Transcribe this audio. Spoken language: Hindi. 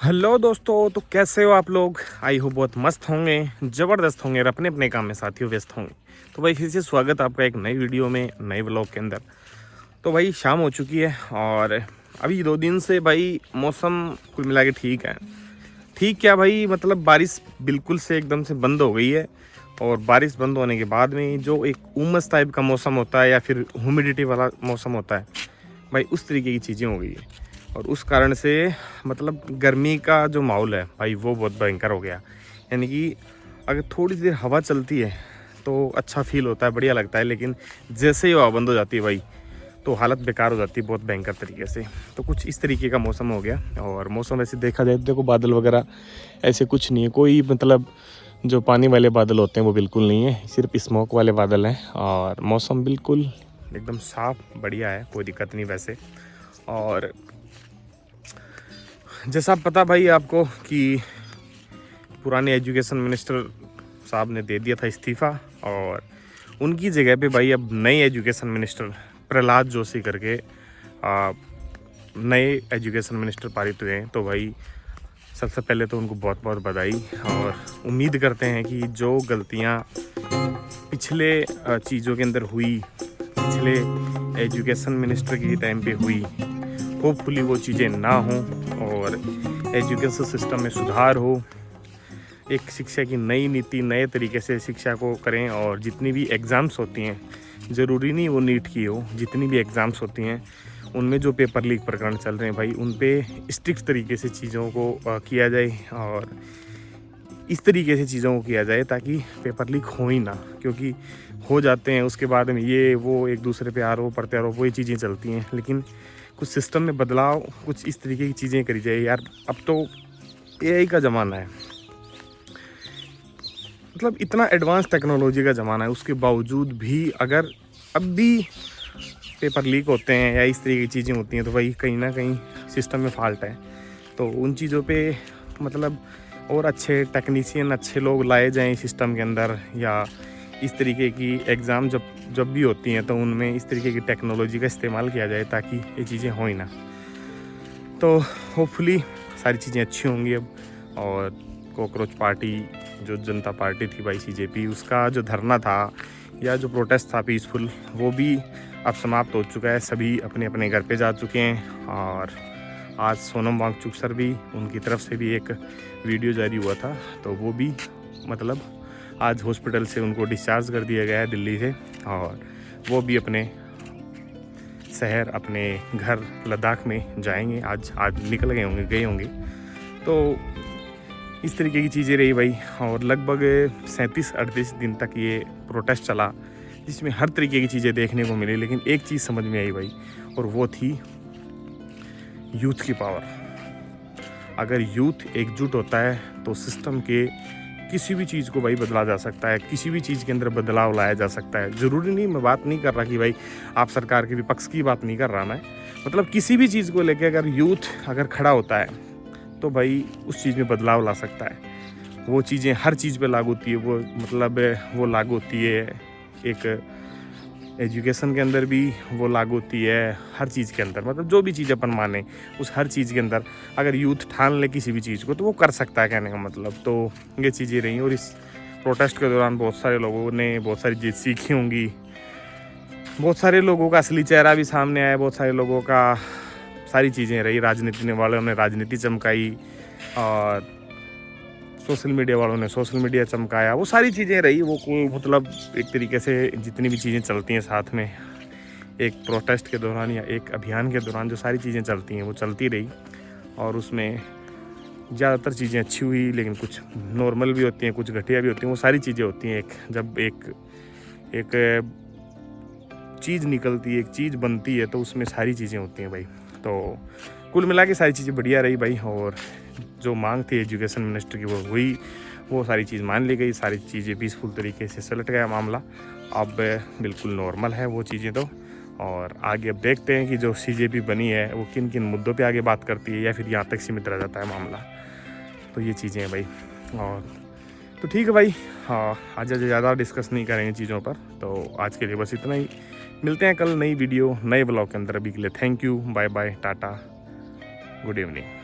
हेलो दोस्तों, तो कैसे हो आप लोग। आई हो बहुत मस्त होंगे, ज़बरदस्त होंगे और अपने अपने काम में साथियों व्यस्त होंगे। तो भाई फिर से स्वागत आपका एक नई वीडियो में, नए व्लॉग के अंदर। तो भाई शाम हो चुकी है और अभी 2 दिन से भाई मौसम कुल मिला के ठीक है। ठीक क्या भाई, मतलब बारिश बिल्कुल से एकदम से बंद हो गई है। और बारिश बंद होने के बाद में जो एक उमस टाइप का मौसम होता है या फिर ह्यूमिडिटी वाला मौसम होता है भाई, उस तरीके की चीज़ें हो गई है। और उस कारण से मतलब गर्मी का जो माहौल है भाई वो बहुत भयंकर हो गया। यानी कि अगर थोड़ी देर हवा चलती है तो अच्छा फील होता है, बढ़िया लगता है, लेकिन जैसे ही हवा बंद हो जाती है भाई तो हालत बेकार हो जाती है बहुत भयंकर तरीके से। तो कुछ इस तरीके का मौसम हो गया। और मौसम ऐसे देखा जाए तो देखो, बादल वगैरह ऐसे कुछ नहीं है, कोई मतलब जो पानी वाले बादल होते हैं वो बिल्कुल नहीं है, सिर्फ स्मोक वाले बादल हैं। और मौसम बिल्कुल एकदम साफ बढ़िया है, कोई दिक्कत नहीं वैसे। और जैसा पता भाई आपको कि पुराने एजुकेशन मिनिस्टर साहब ने दे दिया था इस्तीफ़ा, और उनकी जगह पे भाई अब नए एजुकेशन मिनिस्टर प्रहलाद जोशी करके नए एजुकेशन मिनिस्टर पारित हुए हैं। तो भाई सबसे पहले तो उनको बहुत बहुत बधाई। और उम्मीद करते हैं कि जो गलतियां पिछले चीज़ों के अंदर हुई, पिछले एजुकेशन मिनिस्टर की टाइम पे हुई, होपफुली वो चीज़ें ना हों और एजुकेशन सिस्टम में सुधार हो। एक शिक्षा की नई नीति नए तरीके से शिक्षा को करें। और जितनी भी एग्ज़ाम्स होती हैं, ज़रूरी नहीं वो नीट की हो, जितनी भी एग्ज़ाम्स होती हैं उनमें जो पेपर लीक प्रकरण चल रहे हैं भाई, उन पे स्ट्रिक्ट तरीके से चीज़ों को किया जाए। और इस तरीके से चीज़ों को किया जाए ताकि पेपर लीक हो ही ना, क्योंकि हो जाते हैं उसके बाद में ये वो एक दूसरे पे आरोप प्रत्यारोप वही चीज़ें चलती हैं। लेकिन कुछ सिस्टम में बदलाव, कुछ इस तरीके की चीज़ें करी जाए यार। अब तो एआई का ज़माना है, मतलब इतना एडवांस टेक्नोलॉजी का ज़माना है, उसके बावजूद भी अगर अब भी पेपर लीक होते हैं या इस तरीके की चीज़ें होती हैं तो भाई कहीं ना कहीं सिस्टम में फॉल्ट है। तो उन चीज़ों पे मतलब और अच्छे टेक्नीशियन, अच्छे लोग लाए जाएं सिस्टम के अंदर, या इस तरीके की एग्ज़ाम जब जब भी होती हैं तो उनमें इस तरीके की टेक्नोलॉजी का इस्तेमाल किया जाए ताकि ये चीज़ें हो ही ना। तो होपफुली सारी चीज़ें अच्छी होंगी अब। और कॉकरोच पार्टी, जो जनता पार्टी थी भाई सीजेपी, उसका जो धरना था या जो प्रोटेस्ट था पीसफुल, वो भी अब समाप्त हो चुका है। सभी अपने अपने घर पे जा चुके हैं। और आज सोनम वांगचुक सर भी, उनकी तरफ से भी एक वीडियो जारी हुआ था, तो वो भी मतलब आज हॉस्पिटल से उनको डिस्चार्ज कर दिया गया है दिल्ली से। और वो भी अपने शहर, अपने घर लद्दाख में जाएंगे। आज निकल गए होंगे। तो इस तरीके की चीज़ें रही भाई। और लगभग 37-38 दिन तक ये प्रोटेस्ट चला, जिसमें हर तरीके की चीज़ें देखने को मिली। लेकिन एक चीज़ समझ में आई भाई, और वो थी यूथ की पावर। अगर यूथ एकजुट होता है तो सिस्टम के किसी भी चीज़ को भाई बदला जा सकता है, किसी भी चीज़ के अंदर बदलाव लाया जा सकता है। ज़रूरी नहीं, मैं बात नहीं कर रहा कि भाई आप सरकार के विपक्ष की बात नहीं कर रहा मैं, मतलब किसी भी चीज़ को लेकर अगर यूथ अगर खड़ा होता है तो भाई उस चीज़ में बदलाव ला सकता है। वो चीज़ें हर चीज़ पे लागू होती है, वो मतलब वो लागू होती है एक एजुकेशन के अंदर भी, वो लागू होती है हर चीज़ के अंदर। मतलब जो भी चीज़ अपन माने उस हर चीज़ के अंदर अगर यूथ ठान ले किसी भी चीज़ को तो वो कर सकता है, कहने का मतलब। तो ये चीज़ें रही। और इस प्रोटेस्ट के दौरान बहुत सारे लोगों ने बहुत सारी चीज़ सीखी होंगी, बहुत सारे लोगों का असली चेहरा भी सामने आया, बहुत सारे लोगों का सारी चीज़ें रही। राजनीति वालों ने राजनीति चमकाई और सोशल मीडिया वालों ने सोशल मीडिया चमकाया, वो सारी चीज़ें रही। वो कोई मतलब एक तरीके से जितनी भी चीज़ें चलती हैं साथ में एक प्रोटेस्ट के दौरान या एक अभियान के दौरान, जो सारी चीज़ें चलती हैं वो चलती रही। और उसमें ज़्यादातर चीज़ें अच्छी हुई, लेकिन कुछ नॉर्मल भी होती हैं, कुछ घटिया भी होती हैं। वो सारी चीज़ें होती हैं। जब एक चीज़ निकलती है, एक चीज़ बनती है, तो उसमें सारी चीज़ें होती हैं भाई। तो कुल मिला के सारी चीज़ें बढ़िया रही भाई। और जो मांग थी एजुकेशन मिनिस्टर की वो हुई, वो सारी चीज़ मान ली गई, सारी चीज़ें पीसफुल तरीके से सलट गया मामला। अब बिल्कुल नॉर्मल है वो चीज़ें तो। और आगे अब देखते हैं कि जो सीजेपी बनी है वो किन किन मुद्दों पे आगे बात करती है, या फिर यहाँ तक सीमित रह जाता है मामला। तो ये चीज़ें हैं भाई। और तो ठीक है भाई, हाँ आज ज़्यादा डिस्कस नहीं करेंगे चीज़ों पर। तो आज के लिए बस इतना ही। मिलते हैं कल नई वीडियो नए ब्लॉग के अंदर। अभी के लिए thank you, bye bye, tata, good evening.